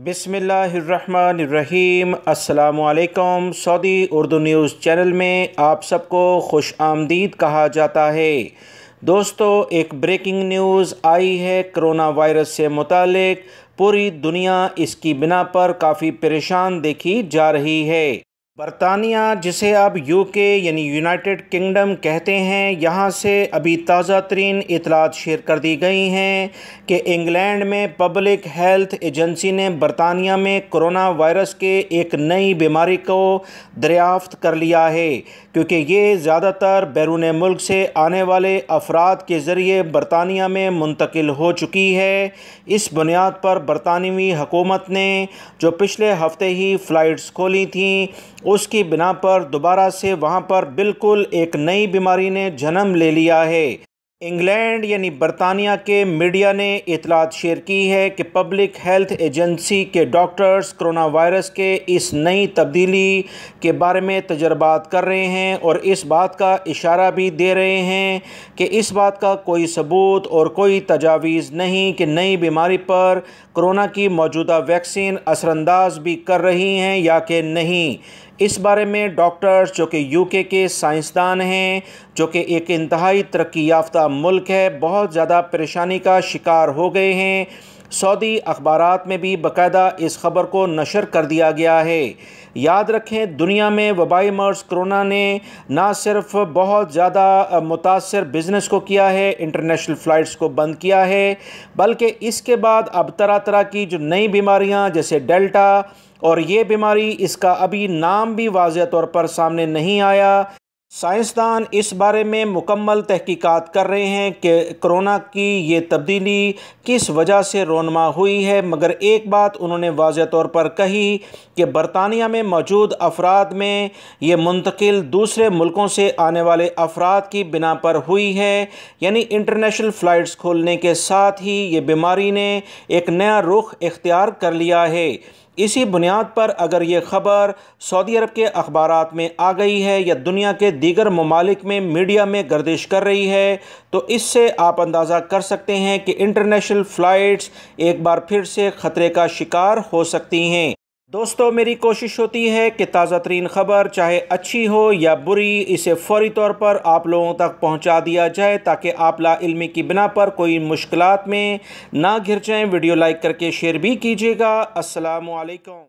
बिस्मिल्लाहिर्रहमानिर्रहीम। अस्सलामुअलैकुम। Saudi Urdu news channel में आप सबको खुश आमदीद कहा जाता है। दोस्तों, एक ब्रेकिंग न्यूज़ आई है कोरोना वायरस से मुतालिक। पूरी दुनिया इसकी बिना पर काफ़ी परेशान देखी जा रही है। बरतानिया, जिसे अब यूके यानी यूनाइटेड किंगडम कहते हैं, यहाँ से अभी ताज़ा तरीन इतलात शेयर कर दी गई हैं कि इंग्लैंड में पब्लिक हेल्थ एजेंसी ने बरतानिया में कोरोना वायरस के एक नई बीमारी को दरियाफ्त कर लिया है, क्योंकि ये ज़्यादातर बैरून मुल्क से आने वाले अफराद के ज़रिए बरतानिया में मुंतकिल हो चुकी है। इस बुनियाद पर बरतानवी हुकूमत ने जो पिछले हफ्ते ही फ़्लाइट्स खोली थीं, उसकी बिना पर दोबारा से वहाँ पर बिल्कुल एक नई बीमारी ने जन्म ले लिया है। इंग्लैंड यानी बरतानिया के मीडिया ने इतलात शेयर की है कि पब्लिक हेल्थ एजेंसी के डॉक्टर्स कोरोना वायरस के इस नई तब्दीली के बारे में तजर्बात कर रहे हैं और इस बात का इशारा भी दे रहे हैं कि इस बात का कोई सबूत और कोई तजावीज़ नहीं कि नई बीमारी पर कोरोना की मौजूदा वैक्सीन असरअंदाज भी कर रही हैं या कि नहीं। इस बारे में डॉक्टर्स, जो कि यूके के साइंसदान हैं, जो कि एक इंतहाई तरक्की याफ्ता मुल्क है, बहुत ज़्यादा परेशानी का शिकार हो गए हैं। सऊदी अखबारात में भी बाकायदा इस ख़बर को नशर कर दिया गया है। याद रखें, दुनिया में वबाई मर्ज़ कोरोना ने ना सिर्फ बहुत ज़्यादा मुतासर बिज़नेस को किया है, इंटरनेशनल फ़्लाइट्स को बंद किया है, बल्कि इसके बाद अब तरह तरह की जो नई बीमारियां जैसे डेल्टा और ये बीमारी, इसका अभी नाम भी वाज़ेह तौर पर सामने नहीं आया। साइंसदान इस बारे में मुकम्मल तहकीकात कर रहे हैं कि कोरोना की ये तब्दीली किस वजह से रोनमा हुई है, मगर एक बात उन्होंने वाज़ेह तौर पर कही कि बरतानिया में मौजूद अफराद में ये मुंतकिल दूसरे मुल्कों से आने वाले अफराद की बिना पर हुई है। यानी इंटरनेशनल फ़्लाइट्स खोलने के साथ ही ये बीमारी ने एक नया रुख इख्तियार कर लिया है। इसी बुनियाद पर अगर ये ख़बर सऊदी अरब के अखबारात में आ गई है या दुनिया के दीगर ममालिक में मीडिया में गर्दिश कर रही है, तो इससे आप अंदाज़ा कर सकते हैं कि इंटरनेशनल फ़्लाइट्स एक बार फिर से ख़तरे का शिकार हो सकती हैं। दोस्तों, मेरी कोशिश होती है कि ताज़ा तरीन ख़बर, चाहे अच्छी हो या बुरी, इसे फ़ौरी तौर पर आप लोगों तक पहुंचा दिया जाए, ताकि आप लाइल्मी की बिना पर कोई मुश्किलात में ना घिर जाएं। वीडियो लाइक करके शेयर भी कीजिएगा। अस्सलामु अलैकुम।